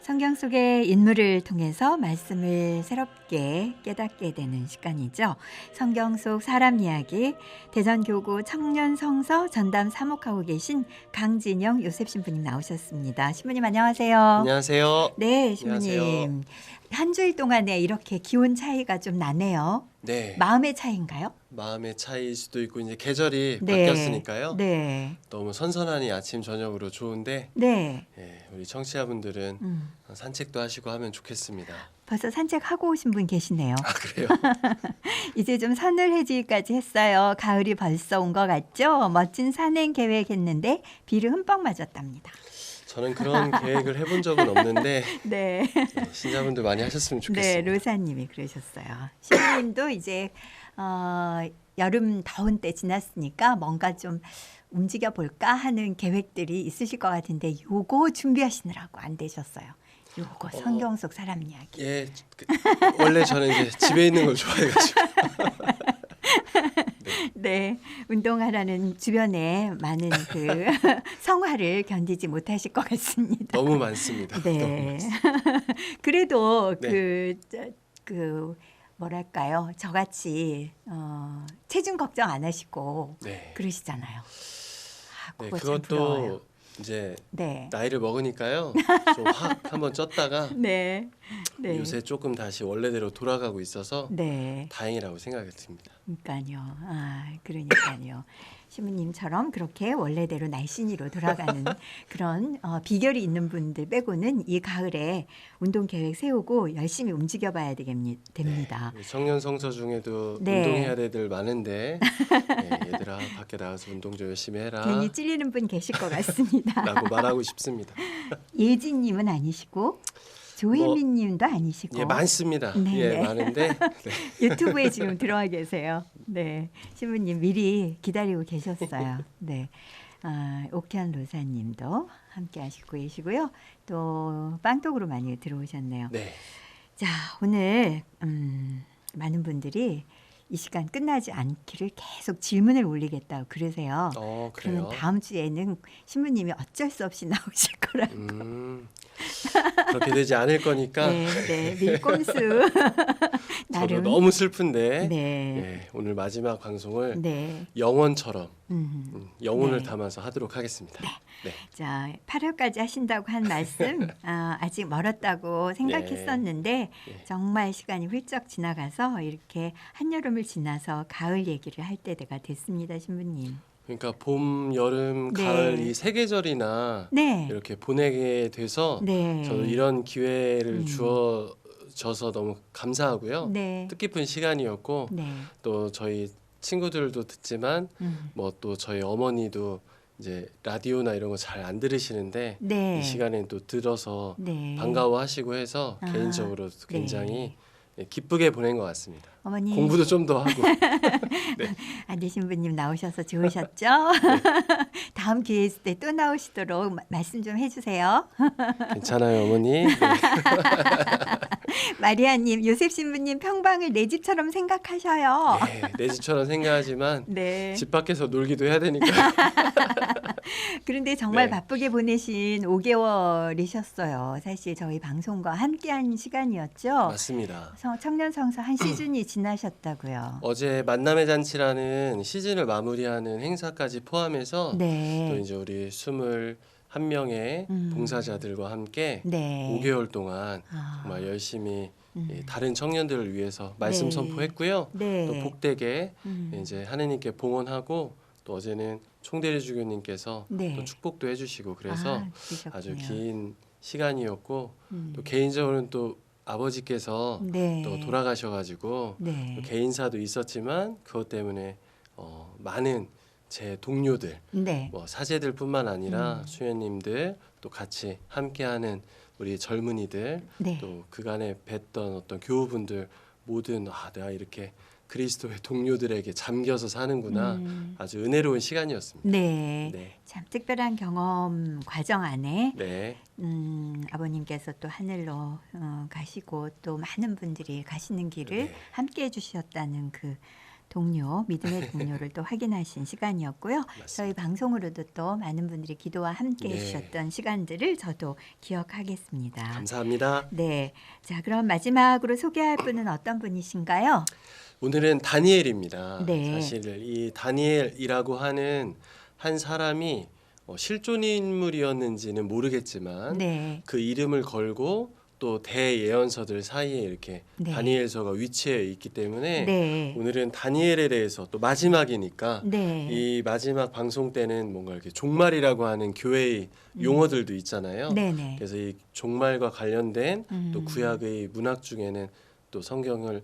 성경 속의 인물을 통해서 말씀을 새롭게 깨닫게 되는 시간이죠. 성경 속 사람 이야기, 대전교구 청년성서 전담 사목하고 계신 강진영 요셉 신부님 나오셨습니다. 신부님 안녕하세요. 안녕하세요. 네, 안녕하세요. 신부님. 한 주일 동안에 이렇게 기온 차이가 좀 나네요. 네. 마음의 차이인가요? 마음의 차이일 수도 있고 이제 계절이 네. 바뀌었으니까요. 네. 너무 선선하니 아침 저녁으로 좋은데 네. 우리 청취자분들은 산책도 하시고 하면 좋겠습니다. 벌써 산책하고 오신 분 계시네요. 아 그래요? 이제 좀 서늘해지기까지 했어요. 가을이 벌써 온 것 같죠? 멋진 산행 계획했는데 비를 흠뻑 맞았답니다. 저는 그런 계획을 해본 적은 없는데 네. 신자분들 많이 하셨으면 네, 좋겠습니다. 로사님이 그러셨어요. 신부님도 이제 여름 더운 때 지났으니까 뭔가 좀 움직여 볼까 하는 계획들이 있으실 것 같은데 요거 준비하시느라고 안 되셨어요. 요거 성경 속 사람 이야기. 예, 원래 저는 이제 집에 있는 걸 좋아해가지고. 네, 운동하라는 주변에 많은 그 성화를 견디지 못하실 것 같습니다. 너무 많습니다. 너무 네. 많습니다. 그래도 네. 그 뭐랄까요, 저같이 체중 걱정 안 하시고 네. 그러시잖아요. 네, 그거 참 부러워요. 그것도 이제 네, 나이를 먹으니까요. 좀 확 한번 쪘다가 네, 네, 요새 조금 다시 원래대로 돌아가고 있어서 네. 다행이라고 생각이 듭니다. 그러니까요. 그러니까요. 신부님처럼 그렇게 원래대로 날씬이로 돌아가는 그런 비결이 있는 분들 빼고는 이 가을에 운동 계획 세우고 열심히 움직여봐야 됩니다. 우리 청년 성서 중에도 네. 운동해야 될 애들 많은데 얘들아 밖에 나가서 운동 좀 열심히 해라 괜히 찔리는 분 계실 것 같습니다. 라고 말하고 싶습니다. 예진님은 아니시고 조혜민님도 아니시고 예, 많습니다. 네, 예, 네. 많은데 유튜브에 지금 들어와 계세요. 네, 신부님 미리 기다리고 계셨어요. 네, 옥현 로사님도 함께 하시고 계시고요. 또 빵떡으로 많이 들어오셨네요. 네. 자, 오늘 많은 분들이 이 시간 끝나지 않기를 계속 질문을 올리겠다고 그러세요. 그래요? 그러면 다음 주에는 신부님이 어쩔 수 없이 나오실 거라. 그렇게 되지 않을 거니까 네, 네, 밀꼼수. 저도 너무 슬픈데 네, 예, 오늘 마지막 방송을 네. 영원처럼 영혼을 네. 담아서 하도록 하겠습니다. 네. 자, 8월까지 하신다고 한 말씀 아직 멀었다고 생각했었는데 네. 정말 시간이 훌쩍 지나가서 이렇게 한여름을 지나서 가을 얘기를 할 때가 됐습니다, 신부님. 그러니까 봄, 여름, 네. 가을 이 세 계절이나 네, 이렇게 보내게 돼서 네, 저도 이런 기회를 주어져서 너무 감사하고요. 네, 뜻깊은 시간이었고 네, 또 저희 친구들도 듣지만 뭐 또 저희 어머니도 이제 라디오나 이런 거 잘 안 들으시는데 네, 이 시간에 또 들어서 네. 반가워하시고 해서 개인적으로 굉장히 기쁘게 보낸 것 같습니다. 어머니 공부도 좀 더 하고. 네. 아들 신부님 나오셔서 좋으셨죠? 다음 기회 있을 때 또 나오시도록 말씀 좀 해주세요. 괜찮아요, 어머니. 네. 마리아님, 요셉 신부님 평방을 내 집처럼 생각하셔요. 네, 내 집처럼 생각하지만 네. 집 밖에서 놀기도 해야 되니까. 그런데 정말 네. 바쁘게 보내신 5개월이셨어요. 사실 저희 방송과 함께한 시간이었죠. 맞습니다. 청년 성서 한 시즌이 지나셨다고요. 어제 만남의 잔치라는 시즌을 마무리하는 행사까지 포함해서 네. 또 이제 우리 21명의 봉사자들과 함께 네. 5개월 동안 정말 열심히 이 다른 청년들을 위해서 말씀 네. 선포했고요. 네. 또 복되게 이제 하느님께 봉헌하고 또 어제는 총대리 주교님께서 네. 또 축복도 해주시고 그래서 그러셨군요. 아주 긴 시간이었고 또 개인적으로는 또 아버지께서 네. 또 돌아가셔가지고 네. 또 개인사도 있었지만 그것 때문에 많은 제 동료들, 네. 뭐 사제들뿐만 아니라 수녀님들 또 같이 함께하는 우리 젊은이들 네. 또 그간에 뵀던 어떤 교우분들 모든 내가 이렇게 그리스도의 동료들에게 잠겨서 사는구나 아주 은혜로운 시간이었습니다. 네. 네, 참 특별한 경험 과정 안에 네, 아버님께서 또 하늘로 가시고 또 많은 분들이 가시는 길을 네. 함께 해주셨다는 그 동료, 믿음의 동료를 또 확인하신 시간이었고요. 맞습니다. 저희 방송으로도 또 많은 분들이 기도와 함께 네. 해주셨던 시간들을 저도 기억하겠습니다. 감사합니다. 네, 자 그럼 마지막으로 소개할 분은 어떤 분이신가요? 오늘은 다니엘입니다. 네. 사실 이 다니엘이라고 하는 한 사람이 실존 인물이었는지는 모르겠지만 네, 그 이름을 걸고 또 대예언서들 사이에 이렇게 네. 다니엘서가 위치해 있기 때문에 네, 오늘은 다니엘에 대해서 또 마지막이니까 네, 이 마지막 방송 때는 뭔가 이렇게 종말이라고 하는 교회의 용어들도 있잖아요. 네, 네. 그래서 이 종말과 관련된 또 음. 구약의 문학 중에는 또 성경을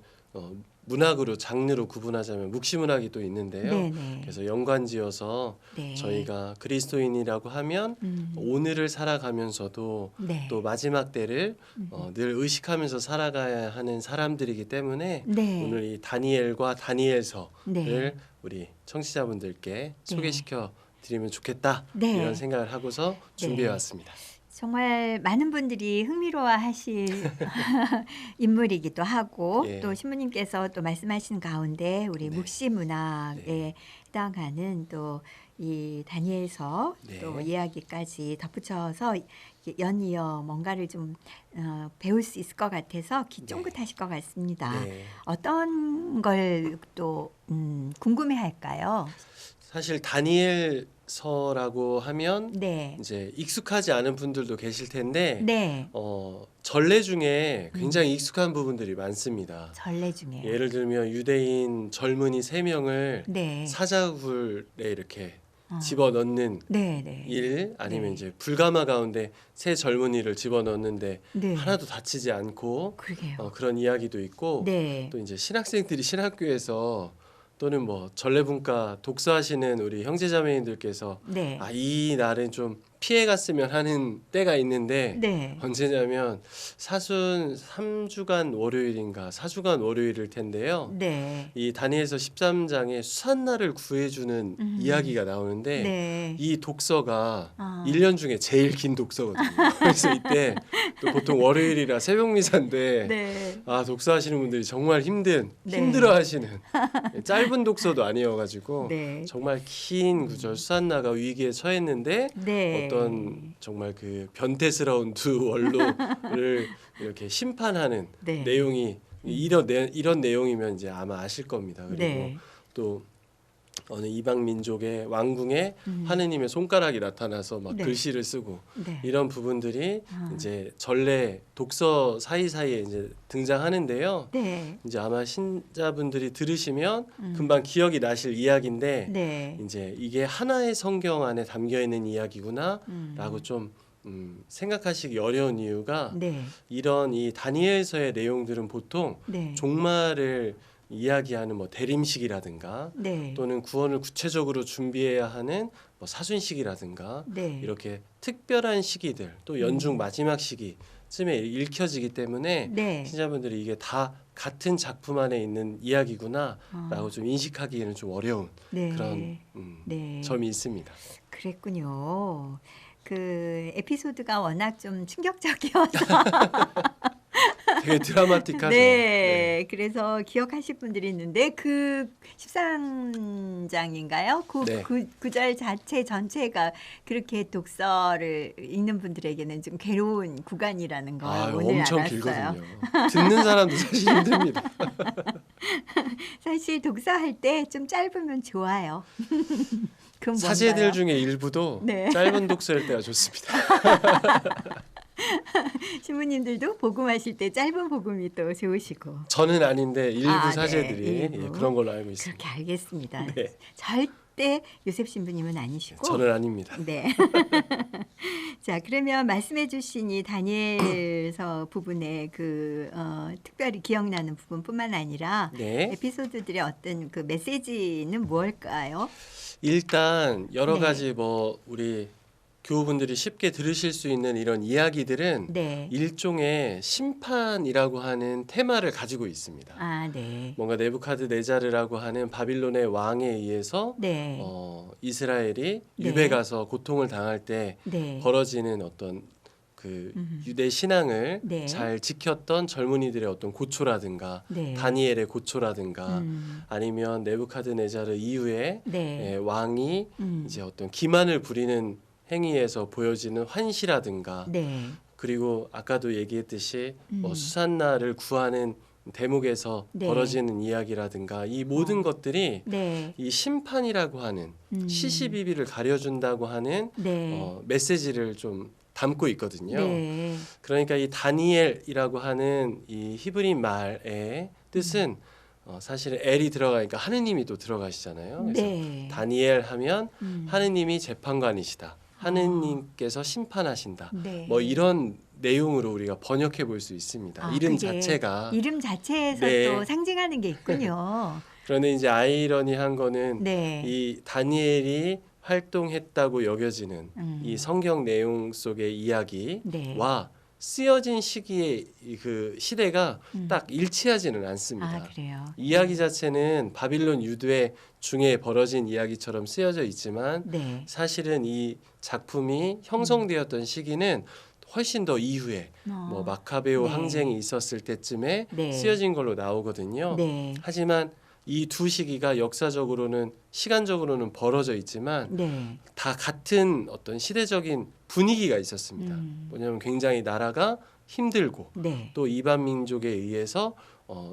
문학으로 장르로 구분하자면 묵시문학이 또 있는데요. 네, 네. 그래서 연관지어서 네. 저희가 그리스도인이라고 하면 오늘을 살아가면서도 네. 또 마지막 때를 늘 의식하면서 살아가야 하는 사람들이기 때문에 네. 오늘 이 다니엘과 다니엘서를 네. 우리 청취자분들께 소개시켜 드리면 좋겠다 네. 이런 생각을 하고서 준비해 왔습니다. 정말 많은 분들이 흥미로워하실 인물이기도 하고 예. 또 신부님께서 또 말씀하신 가운데 우리 네. 묵시 문학에 네. 해당하는 또 이 다니엘서 네. 또 이야기까지 덧붙여서 이렇게 연이어 뭔가를 좀 배울 수 있을 것 같아서 귀 쫑긋하실 것 같습니다. 네. 어떤 걸 또 궁금해할까요? 사실 다니엘서라고 하면 네, 이제 익숙하지 않은 분들도 계실 텐데 네, 전례 중에 굉장히 익숙한 부분들이 많습니다. 전례 중에 예를 들면 유대인 젊은이 3명을 네, 사자굴에 이렇게 어. 집어넣는 네, 네, 일 아니면 네. 이제 불가마 가운데 새 젊은이를 집어넣는데 네, 하나도 다치지 않고 그러게요. 그런 이야기도 있고 네, 또 이제 신학생들이 신학교에서 또는 뭐 전래분과 독서하시는 우리 형제자매님들께서 네, 이 날은 좀 피해 갔으면 하는 때가 있는데 네, 언제냐면 사순 3주간 월요일인가 4주간 월요일일 텐데요. 네, 이 다니엘서 13장에 수산날을 구해주는 이야기가 나오는데 네. 이 독서가 아. 1년 중에 제일 긴 독서거든요. 그래서 이때 또 보통 월요일이라 새벽 미사인데 네, 독서하시는 분들이 정말 네. 힘들어하시는 짧은 독서도 아니어가지고 네, 정말 긴 구절 수산나가 위기에 처했는데 네. 어떤 정말 그 변태스러운 두 원로를 이렇게 심판하는 네. 내용이 이런 내용이면 이제 아마 아실 겁니다. 그리고 네. 또 어느 이방 민족의 왕궁에 음. 하느님의 손가락이 나타나서 막 네. 글씨를 쓰고 네. 이런 부분들이 아. 이제 전래 독서 사이사이에 이제 등장하는데요. 네. 이제 아마 신자분들이 들으시면 금방 기억이 나실 이야기인데 네. 이제 이게 하나의 성경 안에 담겨 있는 이야기구나라고 음. 좀 생각하시기 어려운 이유가 네. 이런 이 다니엘서의 내용들은 보통 네. 종말을 이야기하는 뭐 대림식이라든가 네. 또는 구원을 구체적으로 준비해야 하는 뭐 사순식이라든가 네. 이렇게 특별한 시기들 또 연중 마지막 시기쯤에 읽혀지기 때문에 네. 신자분들이 이게 다 같은 작품 안에 있는 이야기구나라고 아. 좀 인식하기에는 좀 어려운 네. 그런 네. 점이 있습니다. 그랬군요. 그 에피소드가 워낙 좀 충격적이어서 되게 드라마틱하죠. 네, 그래서 기억하실 분들이 있는데 그 13장인가요? 네. 그 구절 자체 전체가 그렇게 독서를 읽는 분들에게는 좀 괴로운 구간이라는 걸 오늘 엄청 알았어요. 길거든요. 듣는 사람도 사실 힘듭니다. 사실 독서할 때 좀 짧으면 좋아요. 그건 사제들 뭔가요? 중에 일부도 네. 짧은 독서일 때가 좋습니다. 신부님들도 복음하실 때 짧은 복음이 또 좋으시고. 저는 아닌데 일부 네, 사제들이 일부. 그런 걸로 알고 있습니다. 그렇게 알겠습니다. 네. 절대 요셉 신부님은 아니시고. 저는 아닙니다. 네. 자, 그러면 말씀해 주신 이 다니엘서 부분의 그 특별히 기억나는 부분뿐만 아니라 네. 에피소드들의 어떤 그 메시지는 무엇일까요? 일단 여러 네. 가지 뭐 우리 교우분들이 쉽게 들으실 수 있는 이런 이야기들은 네. 일종의 심판이라고 하는 테마를 가지고 있습니다. 아, 네. 뭔가 네부카드네자르라고 하는 바빌론의 왕에 의해서 네. 이스라엘이 네. 유배 가서 고통을 당할 때 네. 벌어지는 어떤 그 유대 신앙을 네. 잘 지켰던 젊은이들의 어떤 고초라든가 네. 다니엘의 고초라든가 아니면 네부카드네자르 이후에 네. 왕이 이제 어떤 기만을 부리는 행위에서 보여지는 환시라든가 네. 그리고 아까도 얘기했듯이 뭐 수산나를 구하는 대목에서 네. 벌어지는 이야기라든가 이 모든 것들이 네. 이 심판이라고 하는 시시비비를 가려준다고 하는 네. 메시지를 좀 담고 있거든요. 네. 그러니까 이 다니엘이라고 하는 이 히브리 말의 뜻은 사실은 엘이 들어가니까 하느님이 또 들어가시잖아요. 그래서 네. 다니엘 하면 하느님이 재판관이시다. 하느님께서 심판하신다. 네. 뭐 이런 내용으로 우리가 번역해 볼 수 있습니다. 이름 그게 자체가. 이름 자체에서 네. 또 상징하는 게 있군요. 그런데 이제 아이러니한 거는 네. 이 다니엘이 활동했다고 여겨지는 이 성경 내용 속의 이야기와 네. 쓰여진 시기의 그 시대가 딱 일치하지는 않습니다. 그래요. 이야기 자체는 바빌론 유대 중에 벌어진 이야기처럼 쓰여져 있지만 네. 사실은 이 작품이 형성되었던 시기는 훨씬 더 이후에 뭐 마카베오 네. 항쟁이 있었을 때쯤에 네. 쓰여진 걸로 나오거든요. 네. 하지만 이 두 시기가 역사적으로는 시간적으로는 벌어져 있지만 네. 다 같은 어떤 시대적인 분위기가 있었습니다. 뭐냐면 굉장히 나라가 힘들고 네. 또 이방 민족에 의해서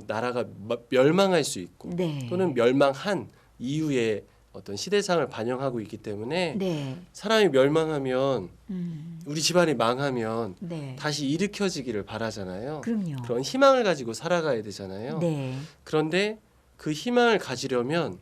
나라가 멸망할 수 있고 네. 또는 멸망한 이후에 어떤 시대상을 반영하고 있기 때문에 네. 사람이 멸망하면 우리 집안이 망하면 네. 다시 일으켜지기를 바라잖아요. 그럼요. 그런 희망을 가지고 살아가야 되잖아요. 네. 그런데 그 희망을 가지려면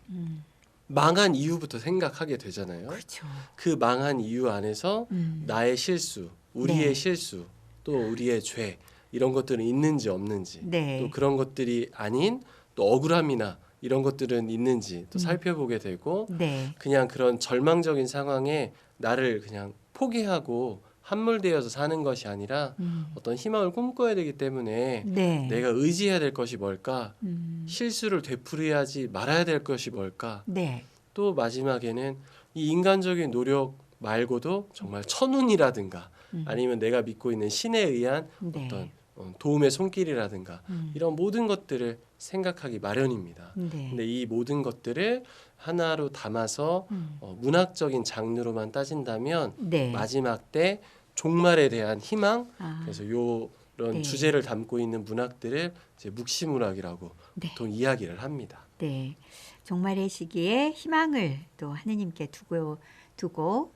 망한 이유부터 생각하게 되잖아요. 그렇죠. 그 망한 이유 안에서 나의 실수, 우리의 네. 실수, 또 우리의 죄 이런 것들은 있는지 없는지 네. 또 그런 것들이 아닌 또 억울함이나 이런 것들은 있는지 또 살펴보게 되고 네. 그냥 그런 절망적인 상황에 나를 그냥 포기하고 함몰되어서 사는 것이 아니라 어떤 희망을 꿈꿔야 되기 때문에 네. 내가 의지해야 될 것이 뭘까? 실수를 되풀이하지 말아야 될 것이 뭘까? 네. 또 마지막에는 이 인간적인 노력 말고도 정말 천운이라든가 아니면 내가 믿고 있는 신에 의한 네. 어떤 도움의 손길이라든가 이런 모든 것들을 생각하기 마련입니다. 네. 근데 이 모든 것들을 하나로 담아서 문학적인 장르로만 따진다면 네. 마지막 때 종말에 대한 희망 그래서 이런 네. 주제를 담고 있는 문학들을 이제 묵시문학이라고 네. 보통 이야기를 합니다. 네. 종말의 시기에 희망을 또 하느님께 두고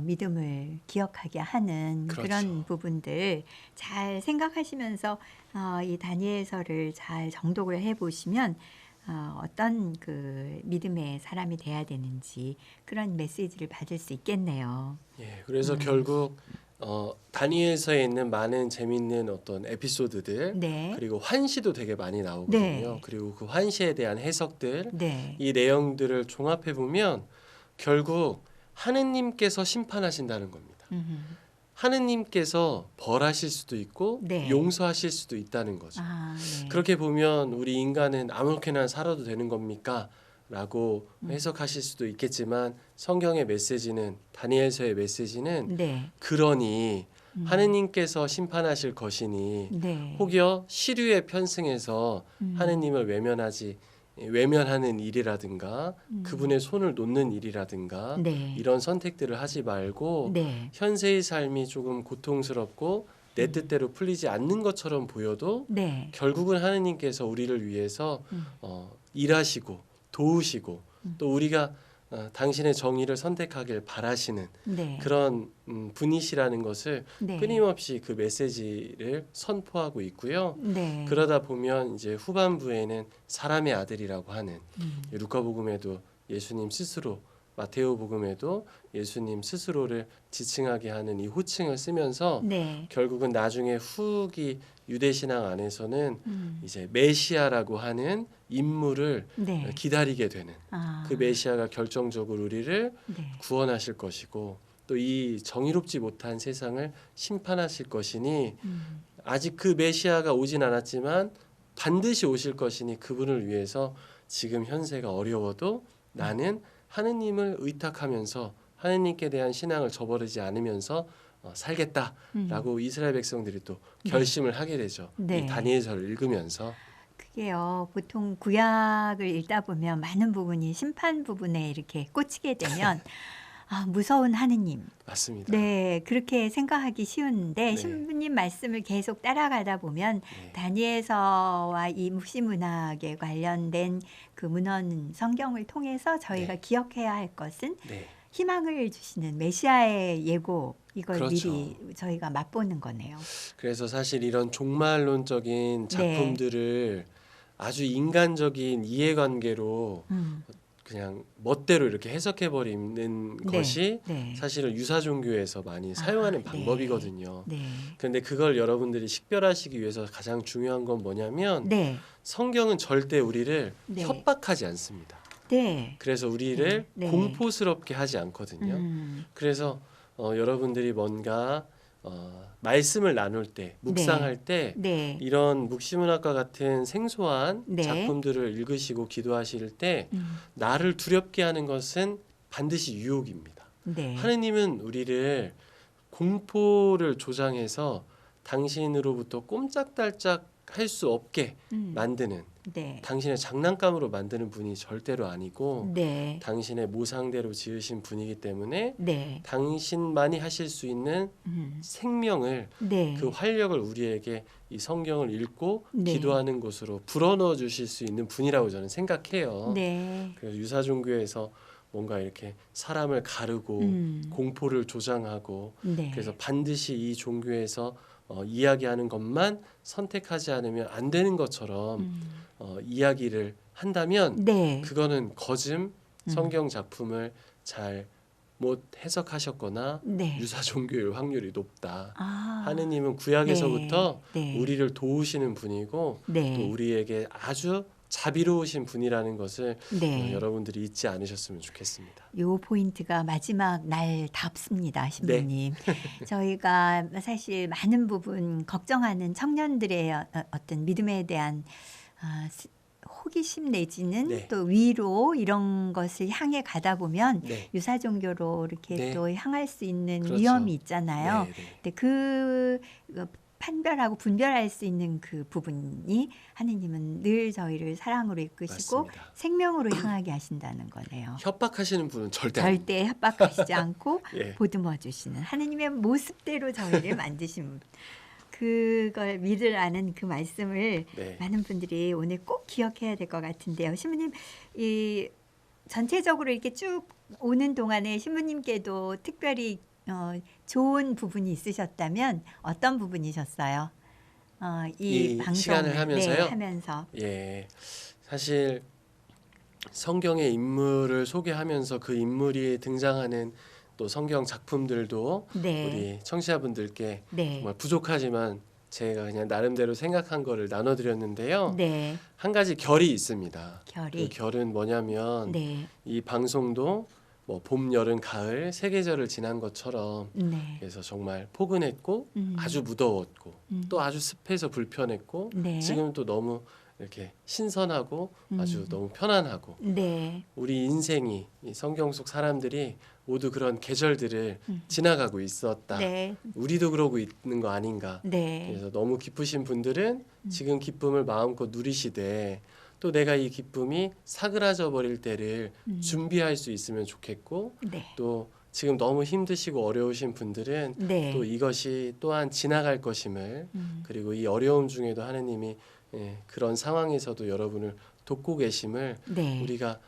믿음을 기억하게 하는 그렇죠. 그런 부분들 잘 생각하시면서 이 다니엘서를 잘 정독을 해보시면 어떤 그 믿음의 사람이 돼야 되는지 그런 메시지를 받을 수 있겠네요. 예, 그래서 결국 다니엘서에 있는 많은 재밌는 어떤 에피소드들 네. 그리고 환시도 되게 많이 나오거든요. 네. 그리고 그 환시에 대한 해석들 네. 이 내용들을 종합해 보면 결국 하느님께서 심판하신다는 겁니다. 하느님께서 벌하실 수도 있고 네. 용서하실 수도 있다는 거죠. 네. 그렇게 보면 우리 인간은 아무렇게나 살아도 되는 겁니까? 라고 해석하실 수도 있겠지만 성경의 메시지는 다니엘서의 메시지는 네. 그러니 하느님께서 심판하실 것이니 네. 혹여 시류에 편승해서 하느님을 외면하는 일이라든가 그분의 손을 놓는 일이라든가 네. 이런 선택들을 하지 말고 네. 현세의 삶이 조금 고통스럽고 내 뜻대로 풀리지 않는 것처럼 보여도 네. 결국은 하느님께서 우리를 위해서 일하시고 도우시고 또 우리가 당신의 정의를 선택하길 바라시는 네. 그런 분이시라는 것을 네. 끊임없이 그 메시지를 선포하고 있고요. 네. 그러다 보면 이제 후반부에는 사람의 아들이라고 하는 루카복음에도 예수님 스스로 마테오복음에도 예수님 스스로를 지칭하게 하는 이 호칭을 쓰면서 네. 결국은 나중에 후기 유대신앙 안에서는 이제 메시아라고 하는 인물을 네. 기다리게 되는 그 메시아가 결정적으로 우리를 네. 구원하실 것이고 또 이 정의롭지 못한 세상을 심판하실 것이니 아직 그 메시아가 오진 않았지만 반드시 오실 것이니 그분을 위해서 지금 현세가 어려워도 나는 하느님을 의탁하면서 하느님께 대한 신앙을 저버리지 않으면서 살겠다라고 이스라엘 백성들이 또 결심을 하게 되죠. 네. 이 다니엘서를 읽으면서. 그게요. 보통 구약을 읽다 보면 많은 부분이 심판 부분에 이렇게 꽂히게 되면 무서운 하느님. 맞습니다. 네, 그렇게 생각하기 쉬운데 네. 신부님 말씀을 계속 따라가다 보면 네. 다니엘서와 이 묵시문학에 관련된 그 문헌 성경을 통해서 저희가 네. 기억해야 할 것은 네. 희망을 주시는 메시아의 예고, 이걸 그렇죠. 미리 저희가 맛보는 거네요. 그래서 사실 이런 종말론적인 네. 작품들을 아주 인간적인 이해관계로 그냥 멋대로 이렇게 해석해버리는 네. 것이 네. 사실은 유사 종교에서 많이 사용하는 네. 방법이거든요. 네. 그런데 그걸 여러분들이 식별하시기 위해서 가장 중요한 건 뭐냐면 네. 성경은 절대 우리를 네. 협박하지 않습니다. 네. 그래서 우리를 네. 공포스럽게 하지 않거든요. 그래서 여러분들이 뭔가 말씀을 나눌 때, 묵상할 때 네. 이런 묵시문학과 같은 생소한 네. 작품들을 읽으시고 기도하실 때 나를 두렵게 하는 것은 반드시 유혹입니다. 네. 하느님은 우리를 공포를 조장해서 당신으로부터 꼼짝달짝 할 수 없게 만드는, 네. 당신의 장난감으로 만드는 분이 절대로 아니고 네. 당신의 모상대로 지으신 분이기 때문에 네. 당신만이 하실 수 있는 생명을, 네. 그 활력을 우리에게 이 성경을 읽고 네. 기도하는 곳으로 불어넣어 주실 수 있는 분이라고 저는 생각해요. 네. 그래서 유사종교에서 뭔가 이렇게 사람을 가르고 공포를 조장하고 네. 그래서 반드시 이 종교에서 이야기하는 것만 선택하지 않으면 안 되는 것처럼 이야기를 한다면 네. 그거는 거짓 성경 작품을 잘 못 해석하셨거나 네. 유사 종교일 확률이 높다. 아. 하느님은 구약에서부터 네. 우리를 도우시는 분이고 네. 또 우리에게 아주 자비로우신 분이라는 것을 네. 여러분들이 잊지 않으셨으면 좋겠습니다. 요 포인트가 마지막 날답습니다, 신부님. 저희가 사실 많은 부분 걱정하는 청년들의 어떤 믿음에 대한 호기심 내지는 네. 또 위로 이런 것을 향해 가다 보면 네. 유사 종교로 이렇게 네. 또 향할 수 있는 그렇죠. 위험이 있잖아요. 네, 네. 근데 그 판별하고 분별할 수 있는 그 부분이 하느님은 늘 저희를 사랑으로 이끄시고 맞습니다. 생명으로 향하게 하신다는 거네요. 협박하시는 분은 절대 아닙니다. 절대 협박하시지 않고 예. 보듬어 주시는 하느님의 모습대로 저희를 만드신 분. 그걸 믿으라는 그 말씀을 네. 많은 분들이 오늘 꼭 기억해야 될 것 같은데요. 신부님, 이 전체적으로 이렇게 쭉 오는 동안에 신부님께도 특별히 좋은 부분이 있으셨다면 어떤 부분이셨어요? 이 방송을 시간을 하면서요? 하면서. 예. 사실 성경의 인물을 소개하면서 그 인물이 등장하는 또 성경 작품들도 네. 우리 청취자분들께 네. 정말 부족하지만 제가 그냥 나름대로 생각한 거를 나눠드렸는데요. 네. 한 가지 결이 있습니다. 결이. 그 결은 뭐냐면 네. 이 방송도 뭐 봄, 여름, 가을 세 계절을 지난 것처럼 네. 그래서 정말 포근했고 아주 무더웠고 또 아주 습해서 불편했고 네. 지금 또 너무 이렇게 신선하고 아주 너무 편안하고 네. 우리 인생이 이 성경 속 사람들이 모두 그런 계절들을 지나가고 있었다. 네. 우리도 그러고 있는 거 아닌가. 네. 그래서 너무 기쁘신 분들은 지금 기쁨을 마음껏 누리시되 또 내가 이 기쁨이 사그라져 버릴 때를 준비할 수 있으면 좋겠고 네. 또 지금 너무 힘드시고 어려우신 분들은 네. 또 이것이 또한 지나갈 것임을 그리고 이 어려움 중에도 하느님이 그런 상황에서도 여러분을 돕고 계심을 네. 우리가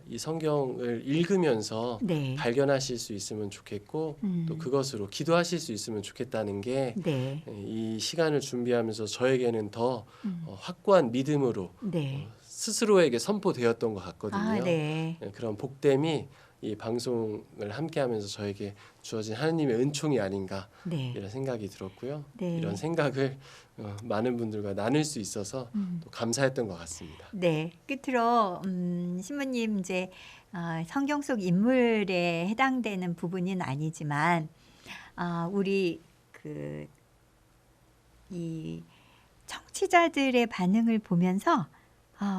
이 성경을 읽으면서 네. 발견하실 수 있으면 좋겠고 또 그것으로 기도하실 수 있으면 좋겠다는 게 네. 이 시간을 준비하면서 저에게는 더 확고한 믿음으로 네. 스스로에게 선포되었던 것 같거든요. 아, 네. 그런 복됨이 이 방송을 함께하면서 저에게 주어진 하느님의 은총이 아닌가 네. 이런 생각이 들었고요. 네. 이런 생각을 많은 분들과 나눌 수 있어서 또 감사했던 것 같습니다. 네. 끝으로 신부님 이제 성경 속 인물에 해당되는 부분은 아니지만 우리 이 청취자들의 반응을 보면서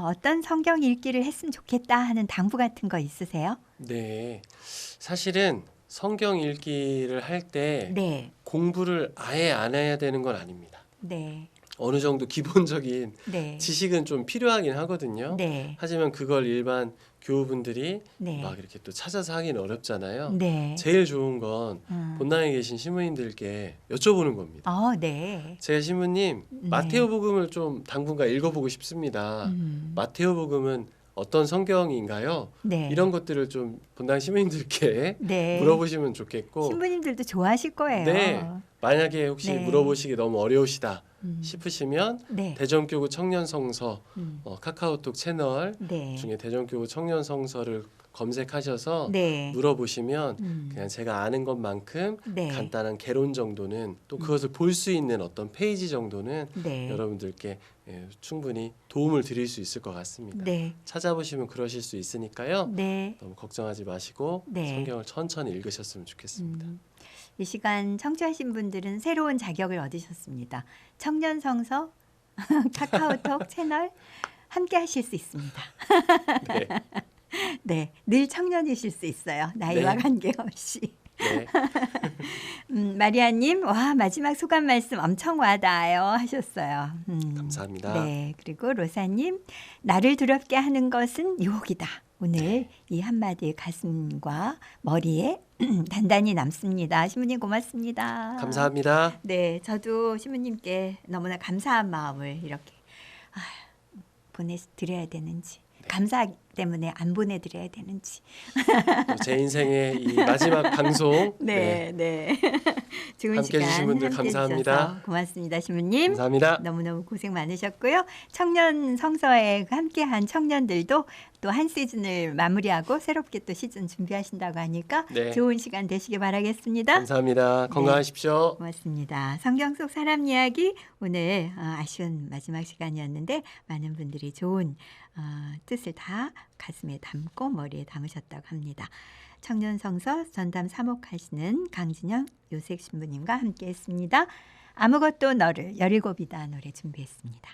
어떤 성경 읽기를 했으면 좋겠다 하는 당부 같은 거 있으세요? 네, 사실은 성경 읽기를 할 때 네. 공부를 아예 안 해야 되는 건 아닙니다. 네. 어느 정도 기본적인 네. 지식은 좀 필요하긴 하거든요. 네. 하지만 그걸 일반 교우분들이 네. 막 이렇게 또 찾아서 하기는 어렵잖아요. 네. 제일 좋은 건 본당에 계신 신부님들께 여쭤보는 겁니다. 네. 제가 신부님 네. 마테오복음을 좀 당분간 읽어보고 싶습니다. 마테오복음은 어떤 성경인가요? 네. 이런 것들을 좀 본당 신부님들께 네. 물어보시면 좋겠고, 신부님들도 좋아하실 거예요. 네. 만약에 혹시 네. 물어보시기 너무 어려우시다 음. 싶으시면 네. 대전교구 청년성서 음. 카카오톡 채널 네. 중에 대전교구 청년성서를 검색하셔서 네. 물어보시면 그냥 제가 아는 것만큼 네. 간단한 개론 정도는 또 그것을 볼 수 있는 어떤 페이지 정도는 네. 여러분들께 충분히 도움을 드릴 수 있을 것 같습니다. 네. 찾아보시면 그러실 수 있으니까요. 네. 너무 걱정하지 마시고 네. 성경을 천천히 읽으셨으면 좋겠습니다. 이 시간 청취하신 분들은 새로운 자격을 얻으셨습니다. 청년 성서 카카오톡 채널 함께 하실 수 있습니다. 네. 네, 늘 청년이실 수 있어요. 나이와 네. 관계없이. 네. 마리아님, 와 마지막 소감 말씀 엄청 와닿아요 하셨어요. 감사합니다. 네, 그리고 로사님, 나를 두렵게 하는 것은 유혹이다. 오늘 네. 이 한마디 가슴과 머리에 단단히 남습니다. 신부님 고맙습니다. 감사합니다. 네, 저도 신부님께 너무나 감사한 마음을 이렇게 보내드려야 되는지, 감사 때문에 안 보내드려야 되는지. 제 인생의 이 마지막 방송 네, 네. 좋은 함께 시간 해주신 분들 함께 감사합니다. 해주셔서 고맙습니다, 신부님. 감사합니다. 너무너무 고생 많으셨고요. 청년 성서에 함께한 청년들도 또 한 시즌을 마무리하고 새롭게 또 시즌 준비하신다고 하니까 네. 좋은 시간 되시길 바라겠습니다. 감사합니다. 건강하십시오. 고맙습니다. 성경 속 사람 이야기 오늘 아쉬운 마지막 시간이었는데 많은 분들이 좋은 뜻을 다 가슴에 담고 머리에 담으셨다고 합니다. 청년 성서 전담 사목하시는 강진영 요셉 신부님과 함께했습니다. 아무것도 너를 17이다 노래 준비했습니다.